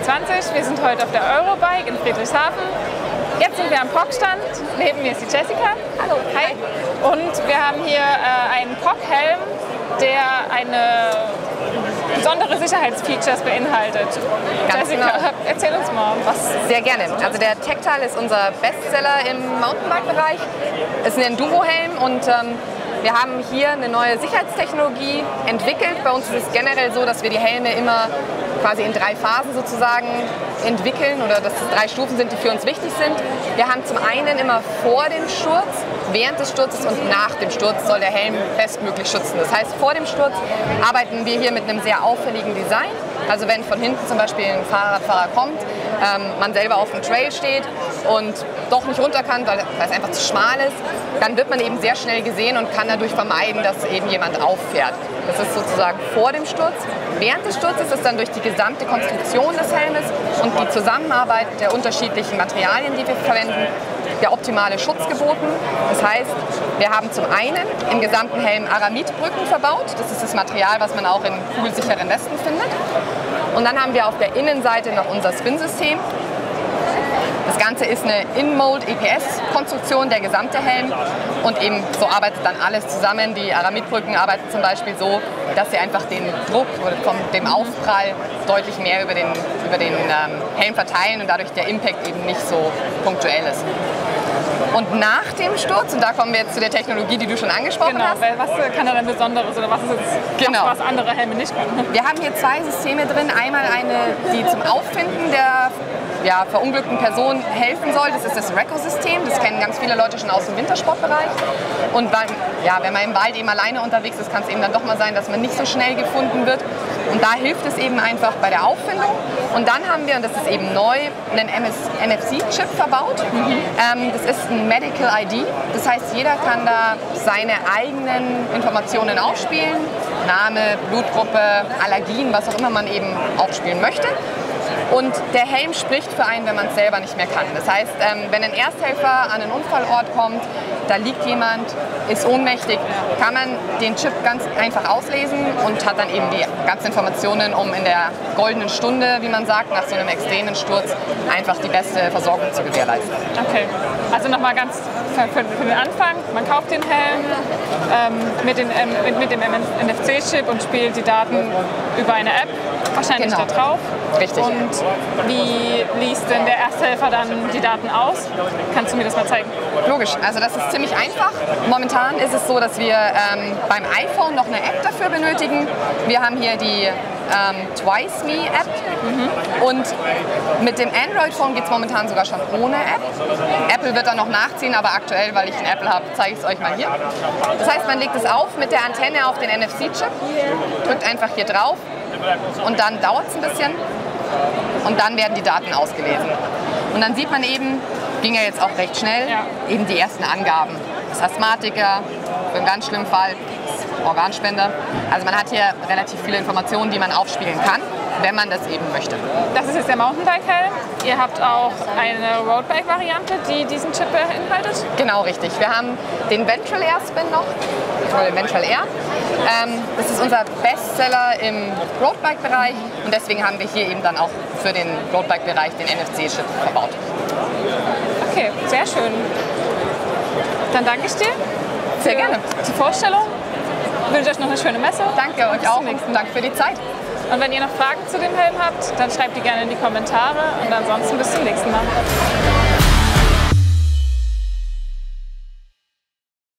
2020. Wir sind heute auf der Eurobike in Friedrichshafen. Jetzt sind wir am POC-Stand. Neben mir ist die Jessica. Hallo. Hi. Und wir haben hier einen POC-Helm, der eine besondere Sicherheitsfeatures beinhaltet. Ganz Jessica, genau. erzähl uns mal was. Sehr gerne. Also der Tactile ist unser Bestseller im Mountainbike-Bereich. Es ist ein Enduro-Helm und wir haben hier eine neue Sicherheitstechnologie entwickelt. Bei uns ist es generell so, dass wir die Helme immer quasi in 3 Phasen sozusagen entwickeln oder dass es 3 Stufen sind, die für uns wichtig sind. Wir haben zum einen immer vor dem Sturz, während des Sturzes und nach dem Sturz soll der Helm bestmöglich schützen. Das heißt, vor dem Sturz arbeiten wir hier mit einem sehr auffälligen Design. Also wenn von hinten zum Beispiel ein Fahrradfahrer kommt, man selber auf dem Trail steht und doch nicht runter kann, weil es einfach zu schmal ist, dann wird man eben sehr schnell gesehen und kann dadurch vermeiden, dass eben jemand auffährt. Das ist sozusagen vor dem Sturz. Während des Sturzes ist dann durch die gesamte Konstruktion des Helmes und die Zusammenarbeit der unterschiedlichen Materialien, die wir verwenden, der optimale Schutz geboten. Das heißt, wir haben zum einen im gesamten Helm Aramidbrücken verbaut. Das ist das Material, was man auch in kugelsicheren Westen findet. Und dann haben wir auf der Innenseite noch unser Spin-System. Das Ganze ist eine In-Mold-EPS-Konstruktion, der gesamte Helm. Und eben so arbeitet dann alles zusammen. Die Aramidbrücken arbeiten zum Beispiel so, dass sie einfach den Druck oder von dem Aufprall deutlich mehr über den Helm verteilen und dadurch der Impact eben nicht so punktuell ist. Und nach dem Sturz, und da kommen wir jetzt zu der Technologie, die du schon angesprochen hast. Genau, was kann er denn Besonderes oder was ist jetzt was andere Helme nicht können? Wir haben hier 2 Systeme drin. Einmal eine, die zum Auffinden der verunglückten Person helfen soll. Das ist das Reco-System. Das kennen ganz viele Leute schon aus dem Wintersportbereich. Und wenn man im Wald eben alleine unterwegs ist, kann es eben dann doch mal sein, dass man nicht so schnell gefunden wird. Und da hilft es eben einfach bei der Auffindung. Und dann haben wir, und das ist eben neu, einen NFC-Chip verbaut. Das ist ein Medical ID. Das heißt, jeder kann da seine eigenen Informationen aufspielen. Name, Blutgruppe, Allergien, was auch immer man eben aufspielen möchte. Und der Helm spricht für einen, wenn man es selber nicht mehr kann. Das heißt, wenn ein Ersthelfer an einen Unfallort kommt, da liegt jemand, ist ohnmächtig, kann man den Chip ganz einfach auslesen und hat dann eben die ganzen Informationen, um in der goldenen Stunde, wie man sagt, nach so einem extremen Sturz einfach die beste Versorgung zu gewährleisten. Okay, also nochmal ganz für den Anfang, man kauft den Helm mit dem NFC-Chip und spielt die Daten über eine App wahrscheinlich da drauf. Richtig. Und wie liest denn der Ersthelfer dann die Daten aus? Kannst du mir das mal zeigen? Logisch, also das ist ziemlich einfach. Momentan ist es so, dass wir beim iPhone noch eine App dafür benötigen. Wir haben hier die Twice Me App und mit dem Android-Phone geht es momentan sogar schon ohne App. Apple wird dann noch nachziehen, aber aktuell, weil ich ein Apple habe, zeige ich es euch mal hier. Das heißt, man legt es auf mit der Antenne auf den NFC-Chip, drückt einfach hier drauf und dann dauert es ein bisschen und dann werden die Daten ausgelesen. Und dann sieht man eben, ging ja jetzt auch recht schnell, eben die ersten Angaben. Das Asthmatiker, für einen ganz schlimmen Fall Organspender. Also man hat hier relativ viele Informationen, die man aufspielen kann, wenn man das eben möchte. Das ist jetzt der Mountainbike-Helm. Ihr habt auch eine Roadbike-Variante, die diesen Chip beinhaltet? Genau, richtig. Wir haben den Ventral Air Spin noch, oder den Ventral Air. Das ist unser Bestseller im Roadbike-Bereich und deswegen haben wir hier eben dann auch für den Roadbike-Bereich den NFC-Chip verbaut. Okay, sehr schön. Dann danke ich dir. Sehr gerne. Die Vorstellung. Ich wünsche euch noch eine schöne Messe. Danke euch auch und danke für die Zeit. Und wenn ihr noch Fragen zu dem Helm habt, dann schreibt die gerne in die Kommentare und ansonsten bis zum nächsten Mal.